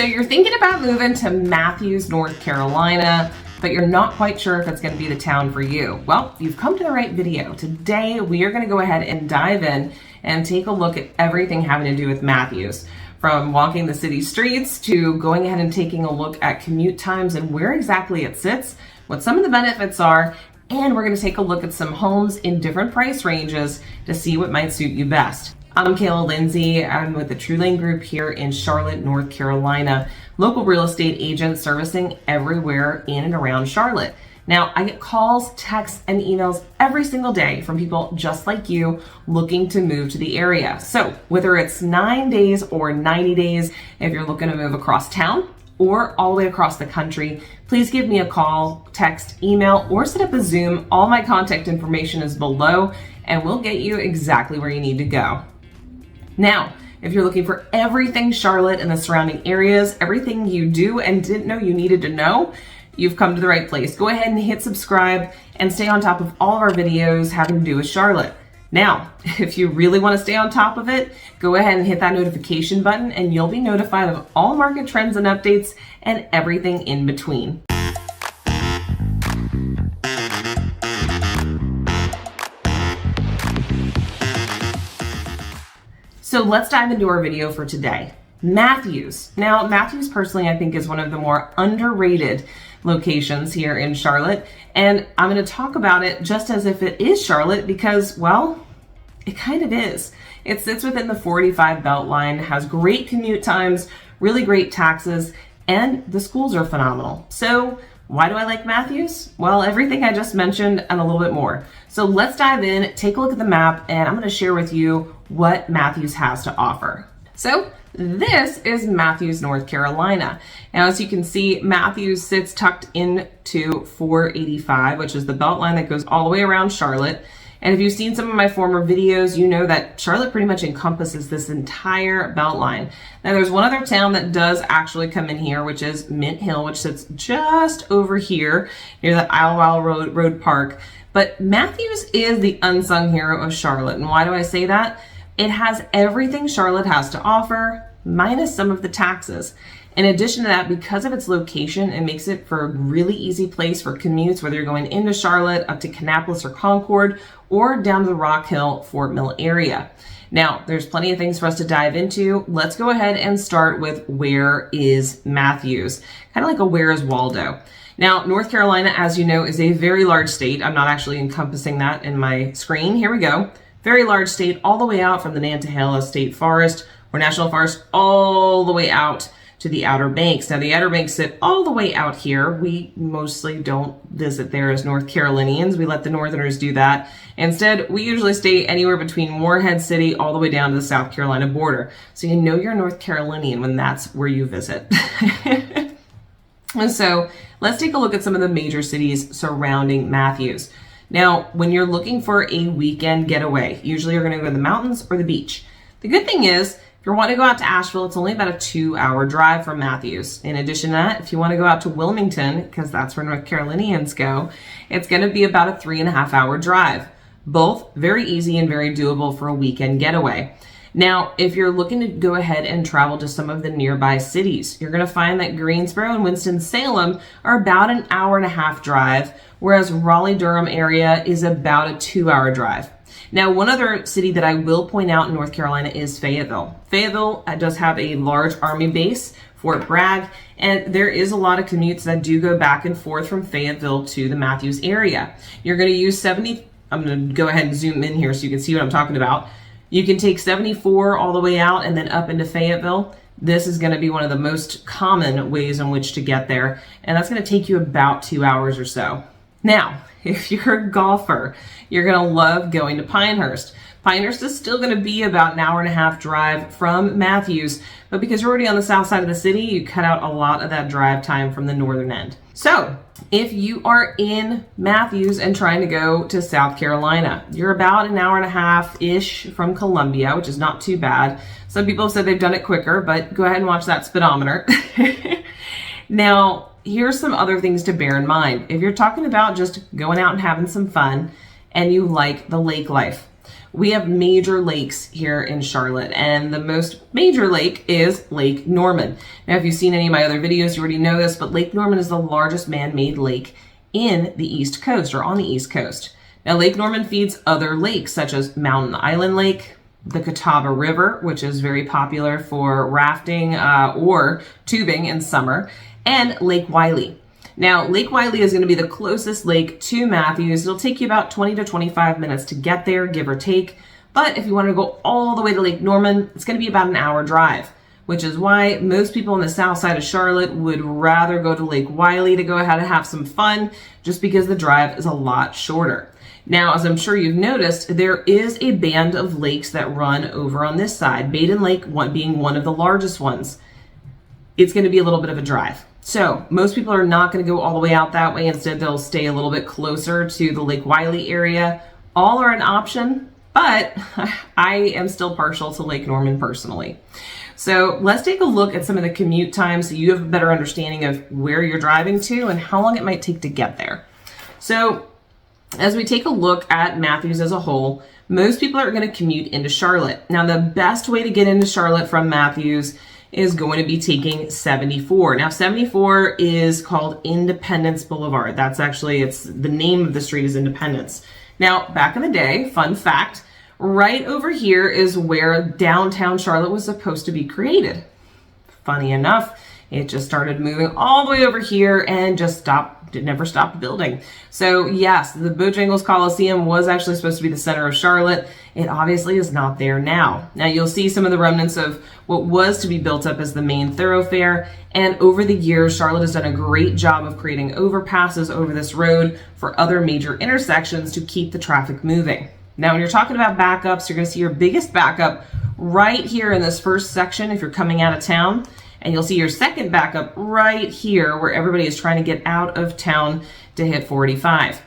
So you're thinking about moving to Matthews, North Carolina, but you're not quite sure if it's going to be the town for you. Well, you've come to the right video. Today, we are going to go ahead and dive in and take a look at everything having to do with Matthews. From walking the city streets to going ahead and taking a look at commute times and where exactly it sits, what some of the benefits are, and we're going to take a look at some homes in different price ranges to see what might suit you best. I'm Charlotte NC. I'm with the TrueLane Group here in Charlotte, North Carolina, local real estate agent servicing everywhere in and around Charlotte. Now, I get calls, texts, and emails every single day from people just like you looking to move to the area. So whether it's 9 days or 90 days, if you're looking to move across town or all the way across the country, please give me a call, text, email, or set up a Zoom. All my contact information is below, and we'll get you exactly where you need to go. Now, if you're looking for everything Charlotte and the surrounding areas, everything you do and didn't know you needed to know, you've come to the right place. Go ahead and hit subscribe and stay on top of all of our videos having to do with Charlotte. Now, if you really want to stay on top of it, go ahead and hit that notification button and you'll be notified of all market trends and updates and everything in between. So let's dive into our video for today. Matthews. Now, Matthews personally, I think is one of the more underrated locations here in Charlotte. And I'm going to talk about it just as if it is Charlotte because, well, it kind of is. It sits within the 45 Beltline, has great commute times, really great taxes, and the schools are phenomenal. So why do I like Matthews? Well, everything I just mentioned and a little bit more. So let's dive in, take a look at the map, and I'm going to share with you what Matthews has to offer. So this is Matthews, North Carolina. Now, as you can see, Matthews sits tucked into 485, which is the Beltline that goes all the way around Charlotte. And if you've seen some of my former videos, you know that Charlotte pretty much encompasses this entire Beltline. Now, there's one other town that does actually come in here, which is Mint Hill, which sits just over here near the 𝗖𝗀 Road Park. But Matthews is the unsung hero of Charlotte. And why do I say that? It has everything Charlotte has to offer, minus some of the taxes. In addition to that, because of its location, it makes it for a really easy place for commutes, whether you're going into Charlotte, up to Kannapolis or Concord, or down to the Rock Hill, Fort Mill area. Now, there's plenty of things for us to dive into. Let's go ahead and start with where is Matthews? Kind of like a where is Waldo? Now, North Carolina, as you know, is a very large state. I'm not actually encompassing that in my screen. Here we go. Very large state, all the way out from the Nantahala State Forest or National Forest, all the way out to the Outer Banks. Now, the Outer Banks sit all the way out here. We mostly don't visit there as North Carolinians. We let the Northerners do that. Instead, we usually stay anywhere between Morehead City all the way down to the South Carolina border. So you know you're a North Carolinian when that's where you visit. And so let's take a look at some of the major cities surrounding Matthews. Now, when you're looking for a weekend getaway, usually you're going to go to the mountains or the beach. The good thing is, if you want to go out to Asheville, it's only about a 2-hour drive from Matthews. In addition to that, if you want to go out to Wilmington, because that's where North Carolinians go, it's going to be about a 3.5-hour drive. Both very easy and very doable for a weekend getaway. Now, if you're looking to go ahead and travel to some of the nearby cities, you're going to find that Greensboro and Winston-Salem are about an 1.5-hour drive, whereas Raleigh-Durham area is about a 2-hour drive. Now, one other city that I will point out in North Carolina is Fayetteville. Fayetteville does have a large Army base, Fort Bragg, and there is a lot of commutes that do go back and forth from Fayetteville to the Matthews area. You're going to use I'm going to go ahead and zoom in here so you can see what I'm talking about. You can take 74 all the way out and then up into Fayetteville. This is going to be one of the most common ways in which to get there, and that's going to take you about 2 hours or so. Now, if you're a golfer, you're going to love going to Pinehurst. Pinehurst is still going to be about an 1.5-hour drive from Matthews, but because you're already on the south side of the city, you cut out a lot of that drive time from the northern end. So if you are in Matthews and trying to go to South Carolina, you're about an 1.5-hour-ish from Columbia, which is not too bad. Some people have said they've done it quicker, but go ahead and watch that speedometer. Now, here's some other things to bear in mind. If you're talking about just going out and having some fun and you like the lake life, We have major lakes here in Charlotte, and the most major lake is Lake Norman. Now, if you've seen any of my other videos, you already know this, but Lake Norman is the largest man-made lake in the East Coast, or on the East Coast. Now, Lake Norman feeds other lakes such as Mountain Island Lake, the Catawba River, which is very popular for rafting or tubing in summer, and Lake 𝗖𝗨. Now, Lake 𝗖𝗨 is going to be the closest lake to Matthews. It'll take you about 20 to 25 minutes to get there, give or take. But if you want to go all the way to Lake Norman, it's going to be about an hour drive, which is why most people on the south side of Charlotte would rather go to Lake 𝗖𝗨 to go ahead and have some fun, just because the drive is a lot shorter. Now, as I'm sure you've noticed, there is a band of lakes that run over on this side, Baden Lake being one of the largest ones. It's going to be a little bit of a drive. So most people are not going to go all the way out that way. Instead, they'll stay a little bit closer to the Lake 𝗖𝗨 area. All are an option, but I am still partial to Lake Norman personally. So let's take a look at some of the commute times so you have a better understanding of where you're driving to and how long it might take to get there. So as we take a look at Matthews as a whole, most people are going to commute into Charlotte. Now, the best way to get into Charlotte from Matthews is going to be taking 74. Now, 74 is called Independence Boulevard. That's actually, it's the name of the street is Independence. Now, back in the day, fun fact, right over here is where downtown Charlotte was supposed to be created. Funny enough, it just started moving all the way over here and just stopped. It never stopped building. So yes, the Bojangles Coliseum was actually supposed to be the center of Charlotte. It obviously is not there now. Now you'll see some of the remnants of what was to be built up as the main thoroughfare. And over the years, Charlotte has done a great job of creating overpasses over this road for other major intersections to keep the traffic moving. Now, when you're talking about backups, you're going to see your biggest backup right here in this first section if you're coming out of town. And you'll see your second backup right here where everybody is trying to get out of town to hit 45.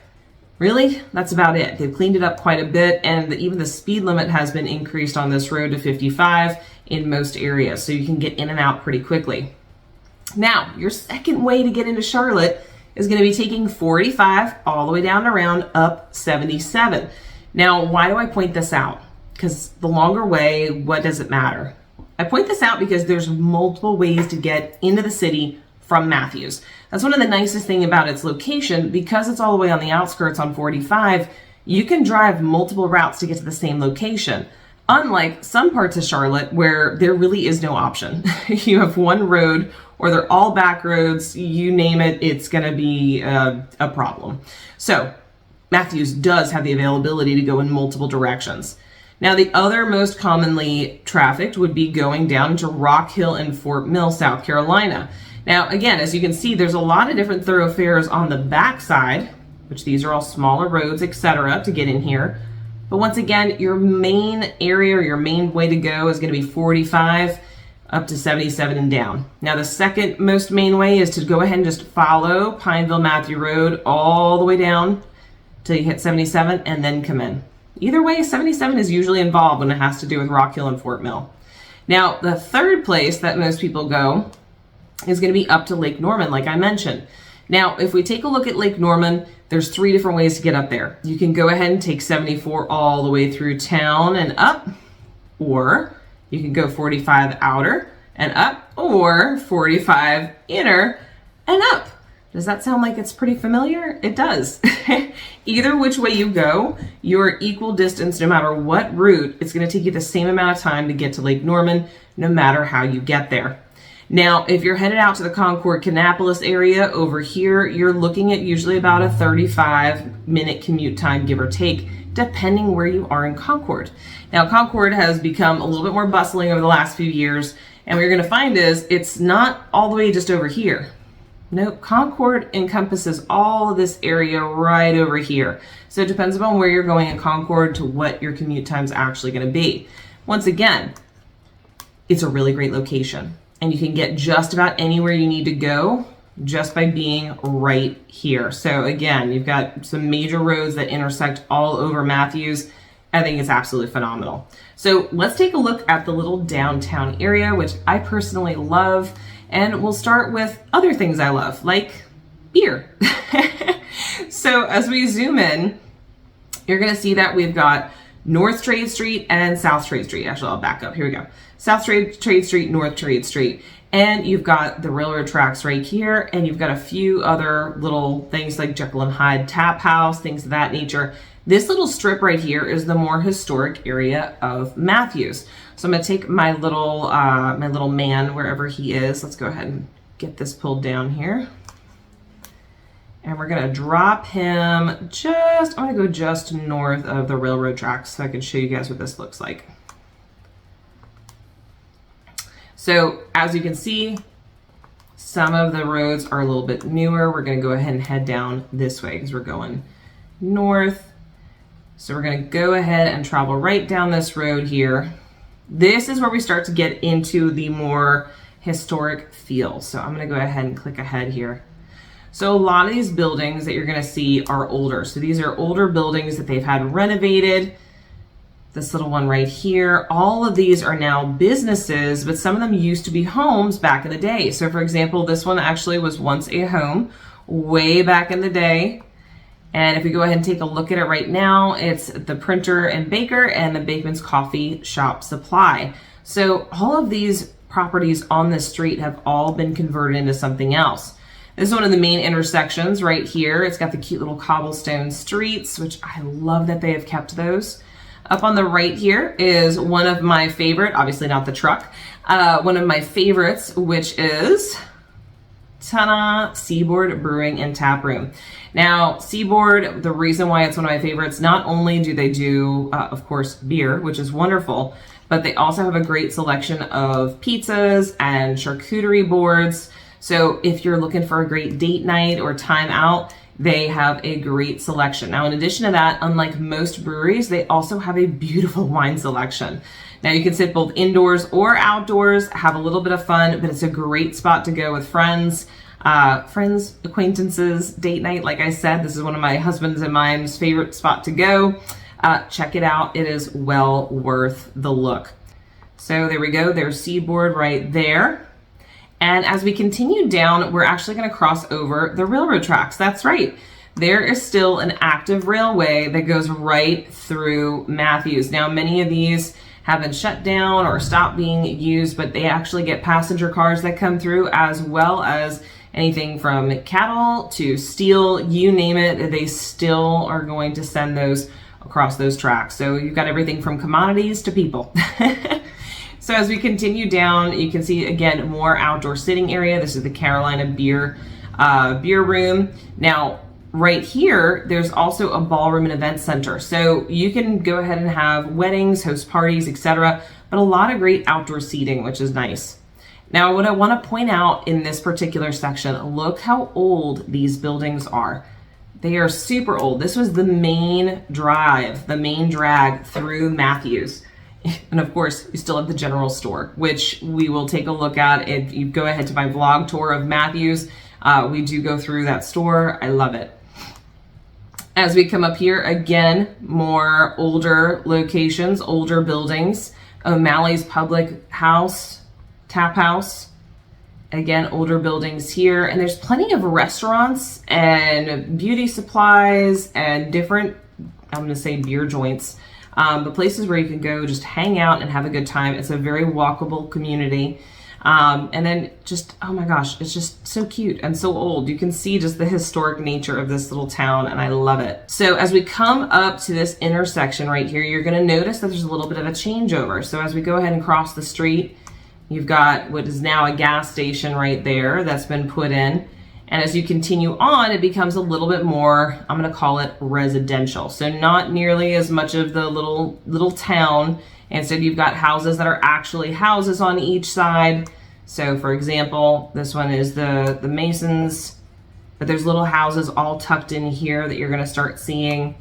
Really, that's about it. They've cleaned it up quite a bit, and even the speed limit has been increased on this road to 55 in most areas, so you can get in and out pretty quickly. Now, your second way to get into Charlotte is going to be taking 45 all the way down and around up 77. Now, why do I point this out? Because the longer way, what does it matter? I point this out because there's multiple ways to get into the city from Matthews. That's one of the nicest things about its location. Because it's all the way on the outskirts on 45, you can drive multiple routes to get to the same location. Unlike some parts of Charlotte where there really is no option. You have one road, or they're all back roads, you name it, it's going to be a problem. So Matthews does have the availability to go in multiple directions. Now, the other most commonly trafficked would be going down to Rock Hill and Fort Mill, South Carolina. Now, again, as you can see, there's a lot of different thoroughfares on the backside, which these are all smaller roads, etc., to get in here. But once again, your main area or your main way to go is going to be 45 up to 77 and down. Now, the second most main way is to go ahead and just follow Pineville Matthew Road all the way down till you hit 77 and then come in. Either way, 77 is usually involved when it has to do with Rock Hill and Fort Mill. Now, the third place that most people go is going to be up to Lake Norman, like I mentioned. Now, if we take a look at Lake Norman, there's 3 different ways to get up there. You can go ahead and take 74 all the way through town and up, or you can go 45 outer and up, or 45 inner and up. Does that sound like it's pretty familiar? It does. Either which way you go, you're equal distance no matter what route. It's going to take you the same amount of time to get to Lake Norman, no matter how you get there. Now, if you're headed out to the Concord-Kannapolis area over here, you're looking at usually about a 35-minute commute time, give or take, depending where you are in Concord. Now, Concord has become a little bit more bustling over the last few years, and what you're going to find is it's not all the way just over here. Nope, Concord encompasses all of this area right over here. So it depends upon where you're going in Concord to what your commute time is actually going to be. Once again, it's a really great location, and you can get just about anywhere you need to go just by being right here. So again, you've got some major roads that intersect all over Matthews. I think it's absolutely phenomenal. So let's take a look at the little downtown area, which I personally love. And we'll start with other things I love, like beer. So as we zoom in, you're going to see that we've got North Trade Street and South Trade Street. Actually, I'll back up. Here we go. South Trade Street, North Trade Street. And you've got the railroad tracks right here, and you've got a few other little things like Jekyll and Hyde Tap House, things of that nature. This little strip right here is the more historic area of Matthews. So I'm gonna take my little man, wherever he is. Let's go ahead and get this pulled down here. And we're gonna drop him I'm gonna go just north of the railroad tracks so I can show you guys what this looks like. So as you can see, some of the roads are a little bit newer. We're gonna go ahead and head down this way because we're going north. So we're gonna go ahead and travel right down this road here. This is where we start to get into the more historic feel. So I'm gonna go ahead and click ahead here. So a lot of these buildings that you're gonna see are older. So these are older buildings that they've had renovated. This little one right here, all of these are now businesses, but some of them used to be homes back in the day. So for example, this one actually was once a home way back in the day. And if we go ahead and take a look at it right now, it's the printer and baker and the Bakeman's Coffee Shop Supply. So all of these properties on this street have all been converted into something else. This is one of the main intersections right here. It's got the cute little cobblestone streets, which I love that they have kept those. Up on the right here is one of my favorite, obviously not the truck, one of my favorites, which is ta-da, Seaboard Brewing and Tap Room. Now, Seaboard, the reason why it's one of my favorites, not only do they do, of course, beer, which is wonderful, but they also have a great selection of pizzas and charcuterie boards. So if you're looking for a great date night or time out, they have a great selection. Now, in addition to that, unlike most breweries, they also have a beautiful wine selection. Now, you can sit both indoors or outdoors, have a little bit of fun, but it's a great spot to go with friends, acquaintances, date night. Like I said, this is one of my husband's and mine's favorite spot to go. Check it out. It is well worth the look. So there we go. There's Seaboard right there. And as we continue down, we're actually going to cross over the railroad tracks. That's right. There is still an active railway that goes right through Matthews. Now, many of these have been shut down or stopped being used, but they actually get passenger cars that come through, as well as anything from cattle to steel, you name it. They still are going to send those across those tracks. So you've got everything from commodities to people. So as we continue down, you can see, again, more outdoor sitting area. This is the Carolina beer room. Now, right here, there's also a ballroom and event center. So you can go ahead and have weddings, host parties, etc., but a lot of great outdoor seating, which is nice. Now, what I want to point out in this particular section, look how old these buildings are. They are super old. This was the main drive, the main drag through Matthews. And of course, you still have the general store, which we will take a look at. If you go ahead to my vlog tour of Matthews, we do go through that store. I love it. As we come up here, again, more older locations, older buildings. O'Malley's Public House, Tap House. Again, older buildings here. And there's plenty of restaurants and beauty supplies and different, I'm going to say beer joints. The places where you can go just hang out and have a good time. It's a very walkable community. And then just, oh my gosh, it's just so cute and so old. You can see just the historic nature of this little town, and I love it. So as we come up to this intersection right here, you're gonna notice that there's a little bit of a changeover. So as we go ahead and cross the street, you've got what is now a gas station right there that's been put in. And as you continue on, it becomes a little bit more, I'm gonna call it residential. So not nearly as much of the little town. Instead, you've got houses that are actually houses on each side. So for example, this one is the Masons, but there's little houses all tucked in here that you're gonna start seeing,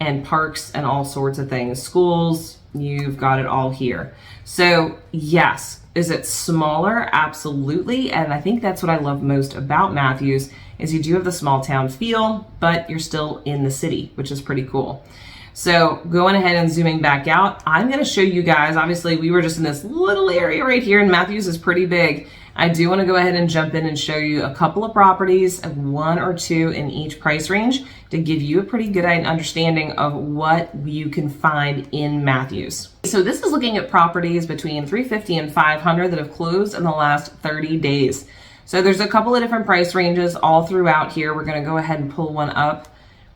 and parks and all sorts of things. Schools, you've got it all here. So yes, is it smaller? Absolutely. And I think that's what I love most about Matthews is you do have the small town feel, but you're still in the city, which is pretty cool. So going ahead and zooming back out, I'm going to show you guys, obviously we were just in this little area right here, and Matthews is pretty big. I do want to go ahead and jump in and show you a couple of properties, one or two in each price range, to give you a pretty good understanding of what you can find in Matthews. So this is looking at properties between $350 and $500 that have closed in the last 30 days. So there's a couple of different price ranges all throughout here. We're going to go ahead and pull one up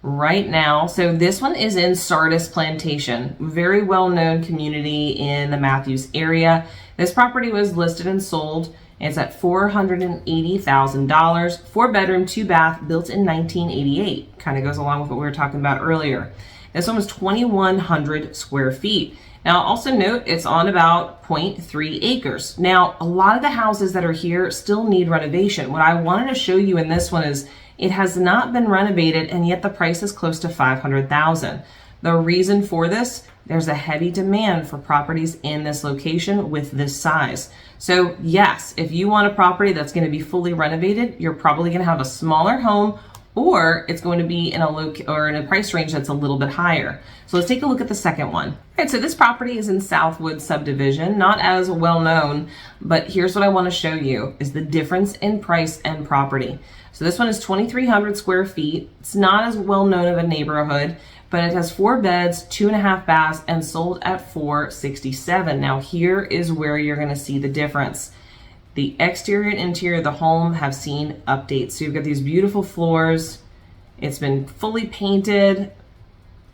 right now. So this one is in Sardis Plantation, very well-known community in the Matthews area. This property was listed and sold. It's at $480,000, 4-bedroom, 2-bath, built in 1988. Kind of goes along with what we were talking about earlier. This one was 2,100 square feet. Now, also note it's on about 0.3 acres. Now, a lot of the houses that are here still need renovation. What I wanted to show you in this one is it has not been renovated, and yet the price is close to $500,000. The reason for this, there's a heavy demand for properties in this location with this size. So yes, if you want a property that's going to be fully renovated, you're probably going to have a smaller home, or it's going to be in a price range that's a little bit higher. So let's take a look at the second one. All right, so this property is in Southwood subdivision, not as well known, but here's what I want to show you is the difference in price and property. So this one is 2,300 square feet. It's not as well known of a neighborhood, but it has 4 beds, 2.5 baths, and sold at $467,000. Now here is where you're going to see the difference. The exterior and interior of the home have seen updates. So you've got these beautiful floors. It's been fully painted,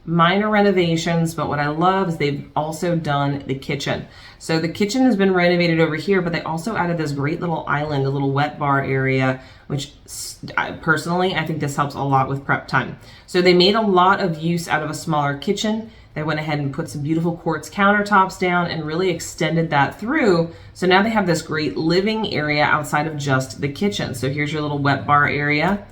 minor renovations, but what I love is they've also done the kitchen. So the kitchen has been renovated over here, but they also added this great little island, a little wet bar area, which personally, I think this helps a lot with prep time. So they made a lot of use out of a smaller kitchen. They went ahead and put some beautiful quartz countertops down and really extended that through. So now they have this great living area outside of just the kitchen. So here's your little wet bar area.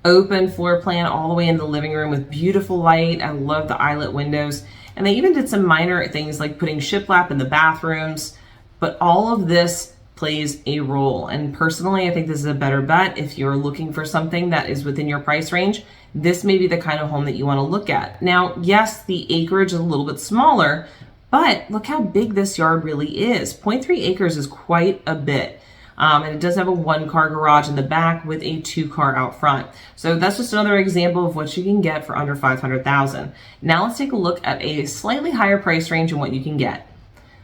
Open floor plan all the way in the living room with beautiful light. I love the eyelet windows. And they even did some minor things like putting shiplap in the bathrooms. But all of this plays a role. And personally, I think this is a better bet if you're looking for something that is within your price range. This may be the kind of home that you want to look at. Now, yes, the acreage is a little bit smaller, but look how big this yard really is. 0.3 acres is quite a bit. And it does have a 1-car garage in the back with a 2-car out front. So that's just another example of what you can get for under $500,000. Now let's take a look at a slightly higher price range and what you can get.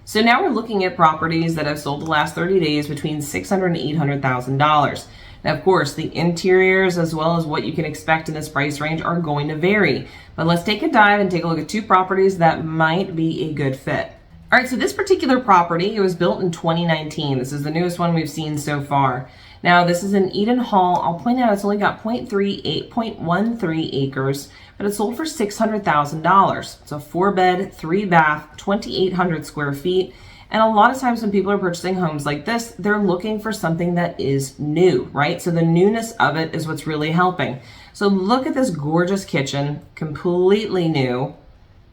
So now we're looking at properties that have sold the last 30 days between $600,000 and $800,000. Now, of course, the interiors as well as what you can expect in this price range are going to vary. But let's take a dive and take a look at 2 properties that might be a good fit. All right, so this particular property, it was built in 2019. This is the newest one we've seen so far. Now, this is in Eden Hall. I'll point out it's only got 0.13 acres, but it sold for $600,000. It's a 4-bed, 3-bath, 2,800 square feet. And a lot of times when people are purchasing homes like this, they're looking for something that is new, right? So the newness of it is what's really helping. So look at this gorgeous kitchen, completely new.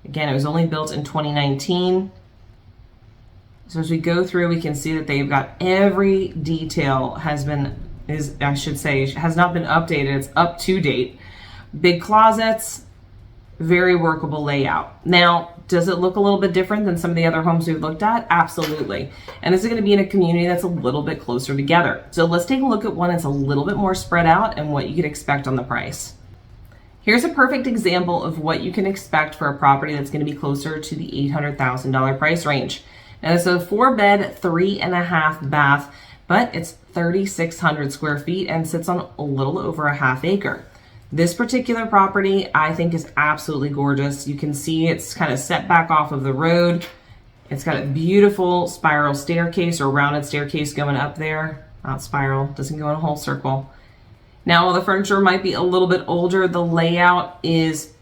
Again, it was only built in 2019. So as we go through, we can see that they've got every detail has not been updated. It's up to date. Big closets, very workable layout. Now, does it look a little bit different than some of the other homes we've looked at? Absolutely. And this is going to be in a community that's a little bit closer together. So let's take a look at one that's a little bit more spread out and what you can expect on the price. Here's a perfect example of what you can expect for a property that's going to be closer to the $800,000 price range. Now, it's a 4-bed, 3.5 bath, but it's 3,600 square feet and sits on a little over a ½ acre. This particular property, I think, is absolutely gorgeous. You can see it's kind of set back off of the road. It's got a beautiful spiral staircase or rounded staircase going up there. Not spiral, doesn't go in a whole circle. Now, while the furniture might be a little bit older, the layout is,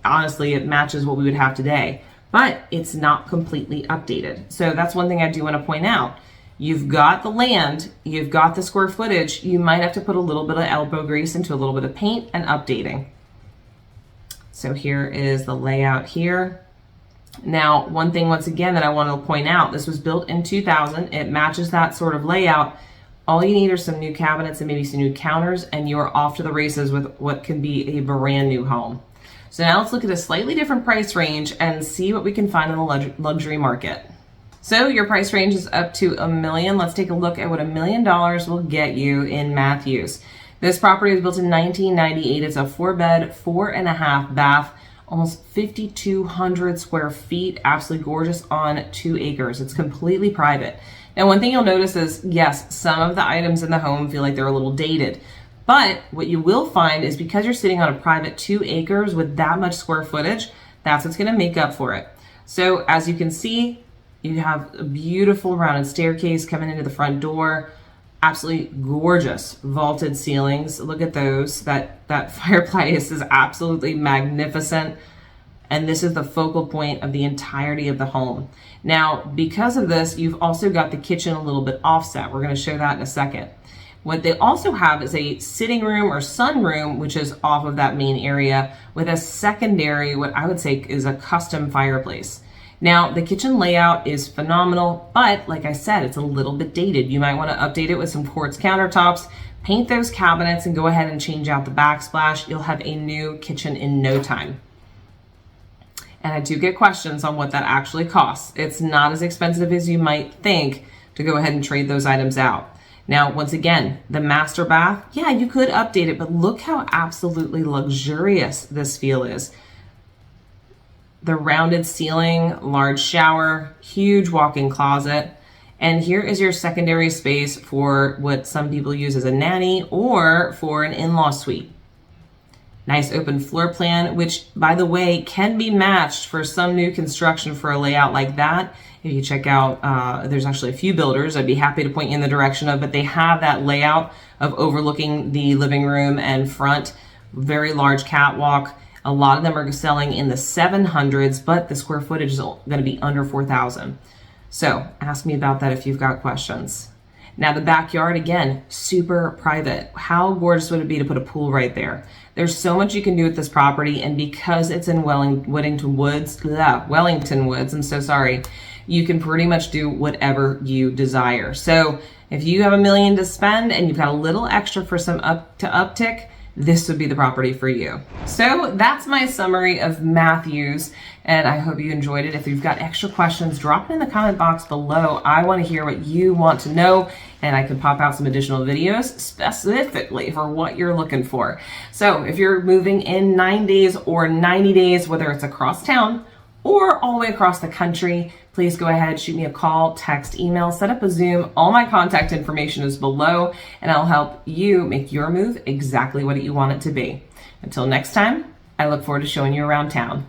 honestly, it matches what we would have today, but it's not completely updated. So that's one thing I do want to point out. You've got the land, you've got the square footage, you might have to put a little bit of elbow grease into a little bit of paint and updating. So here is the layout here. Now, one thing once again that I want to point out, this was built in 2000, it matches that sort of layout. All you need are some new cabinets and maybe some new counters, and you're off to the races with what can be a brand new home. So now let's look at a slightly different price range and see what we can find in the luxury market. So your price range is up to $1 million. Let's take a look at what $1 million will get you in Matthews. This property was built in 1998. It's a 4-bed, 4.5 bath, almost 5,200 square feet. Absolutely gorgeous on 2 acres. It's completely private. Now, one thing you'll notice is, yes, some of the items in the home feel like they're a little dated. But what you will find is because you're sitting on a private 2 acres with that much square footage, that's what's going to make up for it. So as you can see, you have a beautiful rounded staircase coming into the front door. Absolutely gorgeous vaulted ceilings. Look at those. That fireplace is absolutely magnificent. And this is the focal point of the entirety of the home. Now, because of this, you've also got the kitchen a little bit offset. We're going to show that in a second. What they also have is a sitting room or sunroom, which is off of that main area, with a secondary, what I would say is a custom fireplace. Now, the kitchen layout is phenomenal, but like I said, it's a little bit dated. You might want to update it with some quartz countertops, paint those cabinets, and go ahead and change out the backsplash. You'll have a new kitchen in no time. And I do get questions on what that actually costs. It's not as expensive as you might think to go ahead and trade those items out. Now, once again, the master bath, yeah, you could update it, but look how absolutely luxurious this feel is. The rounded ceiling, large shower, huge walk-in closet. And here is your secondary space for what some people use as a nanny or for an in-law suite. Nice open floor plan, which, by the way, can be matched for some new construction for a layout like that. If you check out, there's actually a few builders I'd be happy to point you in the direction of, but they have that layout of overlooking the living room and front, very large catwalk. A lot of them are selling in the 700s, but the square footage is going to be under 4,000. So ask me about that if you've got questions. Now the backyard, again, super private. How gorgeous would it be to put a pool right there? There's so much you can do with this property, and because it's in Wellington Woods, I'm so sorry, you can pretty much do whatever you desire. So if you have $1 million to spend and you've got a little extra for some uptick, this would be the property for you. So that's my summary of Matthews, and I hope you enjoyed it. If you've got extra questions, drop it in the comment box below. I want to hear what you want to know, and I can pop out some additional videos specifically for what you're looking for. So if you're moving in 9 days or 90 days, whether it's across town or all the way across the country, please go ahead, shoot me a call, text, email, set up a Zoom. All my contact information is below, and I'll help you make your move exactly what you want it to be. Until next time, I look forward to showing you around town.